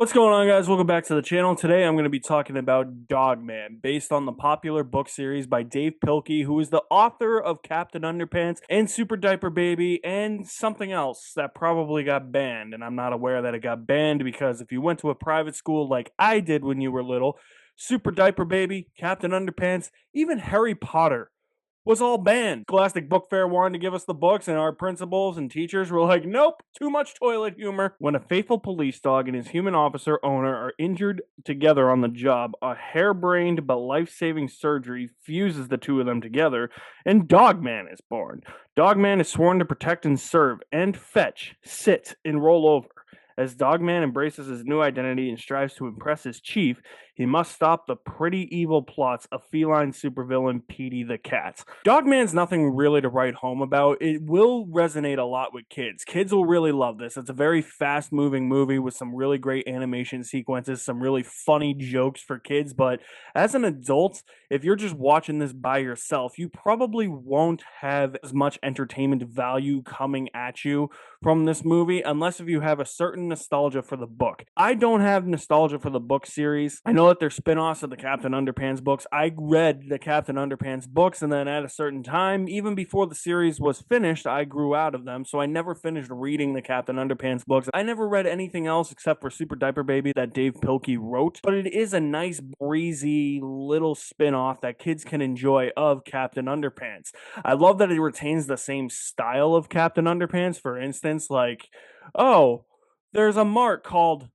What's going on, guys? Welcome back to the channel. Today I'm going to be talking about Dogman, based on the popular book series by Dave Pilkey, who is the author of Captain Underpants and Super Diaper Baby and something else that probably got banned. And I'm not aware that it got banned because if you went to a private school like I did when you were little, Super Diaper Baby, Captain Underpants, even Harry Potter was all banned. Scholastic Book Fair wanted to give us the books, and our principals and teachers were like, nope, too much toilet humor. When a faithful police dog and his human officer owner are injured together on the job, a harebrained but life-saving surgery fuses the two of them together, and Dogman is born. Dogman is sworn to protect and serve, and fetch, sit, and roll over. As Dogman embraces his new identity and strives to impress his chief, he must stop the pretty evil plots of feline supervillain Petey the Cat. Dogman's nothing really to write home about. It will resonate a lot with kids. Kids will really love this. It's a very fast-moving movie with some really great animation sequences, some really funny jokes for kids, but as an adult, if you're just watching this by yourself, you probably won't have as much entertainment value coming at you from this movie unless if you have a certain nostalgia for the book. I don't have nostalgia for the book series. I know that they're spin-offs of the Captain Underpants books. I read the Captain Underpants books, and then at a certain time, even before the series was finished, I grew out of them, so I never finished reading the Captain Underpants books. I never read anything else except for Super Diaper Baby that Dave Pilkey wrote, but it is a nice, breezy little spin-off that kids can enjoy of Captain Underpants. I love that it retains the same style of Captain Underpants. For instance, like, oh, there's a mart called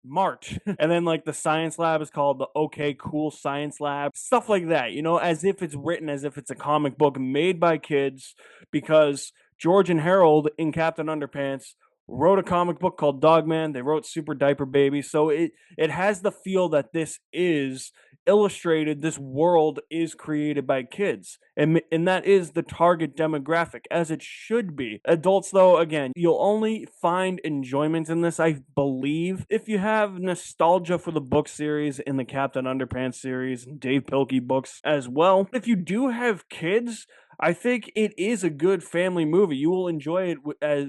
Mart. And then like the science lab is called the OK Cool Science Lab. Stuff like that, you know, as if it's written as if it's a comic book made by kids, because George and Harold in Captain Underpants wrote a comic book called Dogman. They wrote Super Diaper Baby. So it has the feel that this is illustrated, this world is created by kids, and that is the target demographic, as it should be. Adults, though, again, you'll only find enjoyment in this, I believe, if you have nostalgia for the book series in the Captain Underpants series and Dave Pilkey books as well. If you do have kids, I think it is a good family movie. You will enjoy it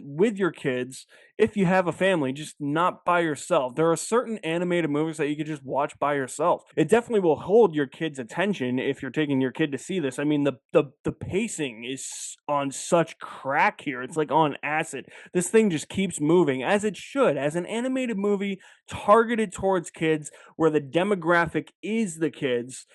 with your kids if you have a family, just not by yourself. There are certain animated movies that you could just watch by yourself. It definitely will hold your kid's attention if you're taking your kid to see this. I mean, the pacing is on such crack here. It's like on acid. This thing just keeps moving, as it should. As an animated movie targeted towards kids, where the demographic is the kids,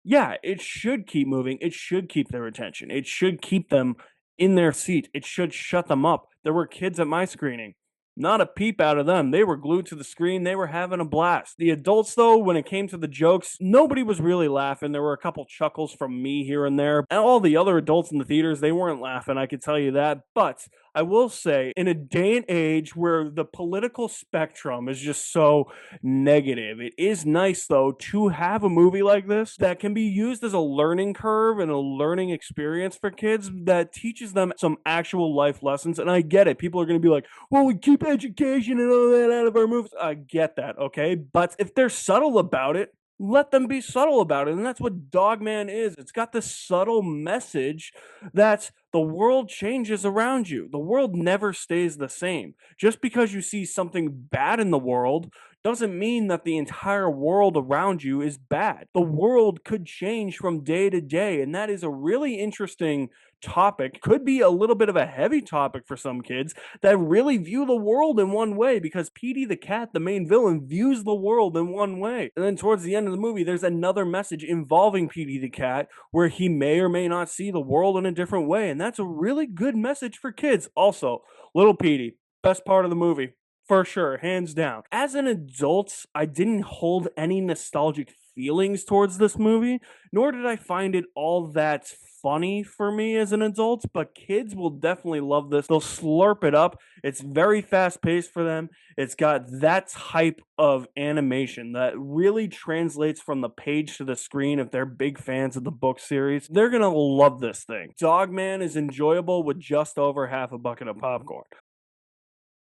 yeah, it should keep moving. It should keep their attention. It should keep them in their seat. It should shut them up. There were kids at my screening. Not a peep out of them. They were glued to the screen. They were having a blast. The adults, though, when it came to the jokes, nobody was really laughing. There were a couple chuckles from me here and there. And all the other adults in the theaters, they weren't laughing, I could tell you that. But I will say, in a day and age where the political spectrum is just so negative, it is nice, though, to have a movie like this that can be used as a learning curve and a learning experience for kids that teaches them some actual life lessons. And I get it. People are going to be like, well, we keep education and all that out of our movies. I get that, okay? But if they're subtle about it, let them be subtle about it. And that's what Dogman is. It's got this subtle message that the world changes around you. The world never stays the same. Just because you see something bad in the world doesn't mean that the entire world around you is bad. The world could change from day to day, and that is a really interesting topic. Could be a little bit of a heavy topic for some kids that really view the world in one way, because Petey the Cat, the main villain, views the world in one way. And then towards the end of the movie, there's another message involving Petey the Cat where he may or may not see the world in a different way, and that's a really good message for kids. Also, little Petey, best part of the movie. For sure, hands down. As an adult, I didn't hold any nostalgic feelings towards this movie, nor did I find it all that funny for me as an adult, but kids will definitely love this. They'll slurp it up. It's very fast-paced for them. It's got that type of animation that really translates from the page to the screen. If they're big fans of the book series, they're gonna love this thing. Dogman is enjoyable with just over half a bucket of popcorn.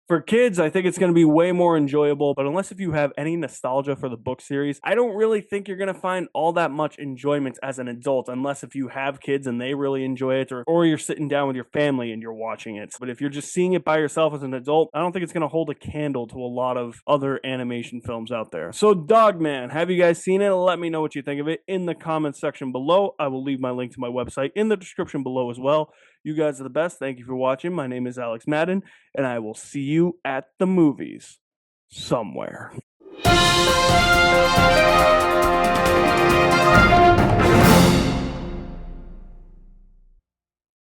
For kids, I think it's going to be way more enjoyable, but unless if you have any nostalgia for the book series, I don't really think you're going to find all that much enjoyment as an adult, unless if you have kids and they really enjoy it, or you're sitting down with your family and you're watching it. But if you're just seeing it by yourself as an adult, I don't think it's going to hold a candle to a lot of other animation films out there. So Dogman, have you guys seen it? Let me know what you think of it in the comments section below. I will leave my link to my website in the description below as well. You guys are the best. Thank you for watching. My name is Alex Madden, and I will see you at the movies somewhere.